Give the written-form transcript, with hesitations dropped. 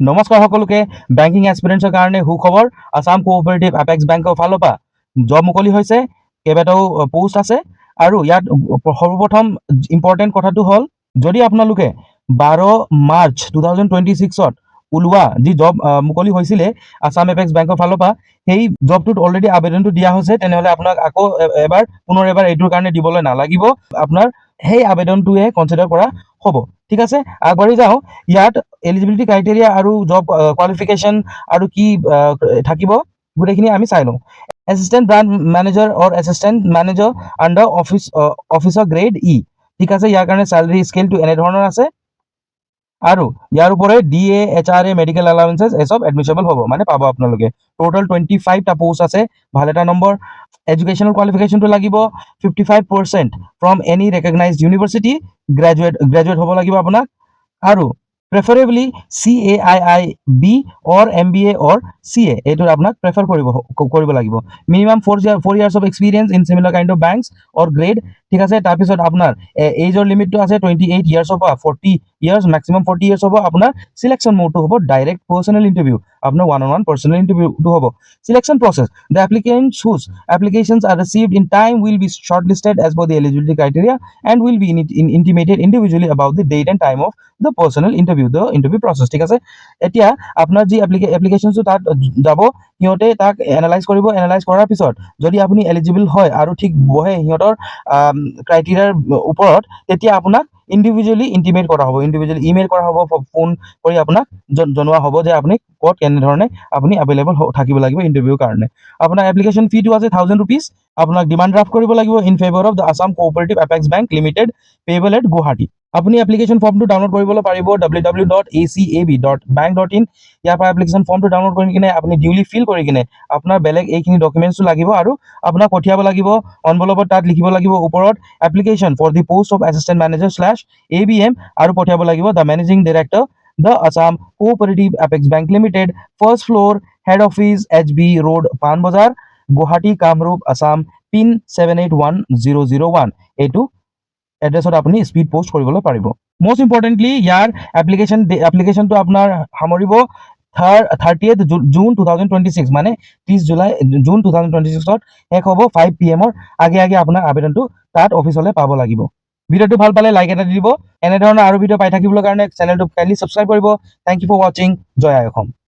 নমস্কাৰ সকলোকে বেংকিং এক্সপিৰিয়েঞ্চৰ কাৰণে সুখবৰ আসাম কোঅপাৰেটিভ এপেক্স বেংকৰ ফালৰ পৰা জব মুকলি হৈছে কেইবাটাও পোষ্ট আছে আৰু ইয়াত সৰ্বপ্ৰথম ইম্পৰ্টেণ্ট কথাটো হ'ল যদি আপোনালোকে 12 মাৰ্চ 2026ত ওলোৱা যি জব মুকলি হৈছিলে আসাম এপেক্স বেংকৰ ফালৰ পৰা সেই জবটোত অলৰেডি আবেদনটো দিয়া হৈছে তেনেহ'লে আপোনাক আকৌ পুনৰ এবাৰ এইটোৰ কাৰণে দিবলৈ নালাগিব আপোনাৰ সেই আবেদনটোৱে কনচিডাৰ কৰা হ'ব ঠিক আছে আগবাঢ়ি যাওঁ ইয়াত এলিজিবিলিটি ক্ৰাইটেৰিয়া আৰু জব কোৱালিফিকেশ্যন আৰু কি থাকিব গোটেইখিনি আমি চাই লওঁ assistant branch manager or assistant manager under officer grade ই ঠিক আছে ইয়াৰ কাৰণে চেলাৰী স্কেলটো এনেধৰণৰ আছে আৰু ইয়াৰ উপৰে DA HRA মেডিকেল এলাউন্সেছ এসব এডমিশনেবল হ'ব মানে পাব আপোনালোকে টোটাল 25টা পোষ্ট আছে ভাল এটা নম্বৰ এডুকেশ্যনেল কোৱালিফিকেশ্যনটো লাগিব 55% ফ্ৰম এনি ৰেকগনাইজড ইউনিভাৰ্চিটি গ্ৰেজুৱেট হ'ব লাগিব আপোনাক আৰু প্ৰেফাৰেবলি CAIIB অৰ MBA অৰ CA এইটোত আপোনাক প্ৰেফাৰ কৰিব লাগিব minimum 4 years of experience in similar kind of banks or grade ঠিক আছে তাৰপিছত আপোনাৰ এজৰ লিমিটটো আছে 28 ইয়াৰ্ছৰ পৰা 40 ইয়াৰ্ছ মেক্সিমাম 40 ইয়াৰ্ছ হ'ব আপোনাৰ সিলেকশ্যন মোডটো হ'ব ডাইৰেক্ট পাৰ্চনেল ইণ্টাৰভিউ আপোনাৰ ওৱান অন ওৱান পাৰ্চনেল ইণ্টাৰভিউটো হ'ব সিলেকশ্যন প্ৰচেছ দ্য এপ্লিকেণ্টছ হুজ applications are received in time will be shortlisted as per the eligibility criteria and will be intimated individually about the date and time of the personal interview the interview process ঠিক আছে এতিয়া আপোনাৰ যি এপ্লিকেশ্যনটো তাত যাব সিহঁতে তাক এনালাইজ কৰাৰ পিছত যদি আপুনি এলিজিবল হয় আৰু ঠিক বহে সিহঁতৰ ক্ৰাইটেৰিয়াৰ ওপৰত তেতিয়া আপোনাক ইণ্ডিভিজুৱেলি ইণ্টিমেট কৰা হ'ব ইণ্ডিভিজুৱেলি ইমেইল কৰা হ'ব ফোন কৰি আপোনাক জনোৱা হ'ব যে আপুনি ক'ত কেনেধৰণে আপুনি এভেইলেবল থাকিব লাগিব ইণ্টাৰভিউৰ কাৰণে আপোনাৰ এপ্লিকেশ্যন ফিটো আছে 1000 rupees আপোনাক ডিমাণ্ড ড্ৰাফ্ট কৰিব লাগিব in favour of the Assam cooperative apex bank limited payable at Guwahati আপুনি এপ্লিকেশ্যন ফৰ্মটো ডাউনলোড কৰিবলৈ পাৰিব www.acab.bank.in ইয়াৰ পৰা এপ্লিকেশ্যন ফৰ্মটো ডাউনলোড কৰি কিনে আপুনি ডিউলি ফিল কৰি কিনে আপোনাৰ বেলেগ এইখিনি ডকুমেণ্টছো লাগিব আৰু আপোনাক পঠিয়াব লাগিব এনভেলপত তাত লিখিব লাগিব ওপৰত application for the post of assistant manager /ABM আৰু পঠিয়াব লাগিব the managing director the Assam cooperative apex bank limited first floor head office HB road Panbazar Guwahati Kamrup Assam pin 781001 এইটো এড্ৰেছত আপুনি স্পীড পোষ্ট কৰিবলৈ পাৰিব most importantly ইয়াৰ এপ্লিকেশ্যনটো আপোনাৰ সামৰিব 30th জুন 2026 মানে 30 জুন 2026ত শেষ হ'ব 5 PM আগে আপোনাৰ আবেদনটো তাত অফিচলৈ পাব লাগিব ভিডিঅ'টো ভাল পালে লাইক এটা দি দিব এনেধৰণৰ আৰু ভিডিঅ' পাই থাকিবলৈ কাৰণে চেনেলটো কাইণ্ডলি ছাবস্ক্ৰাইব কৰিব থেংক ইউ ফৰ ৱাচিং জয় আই অসম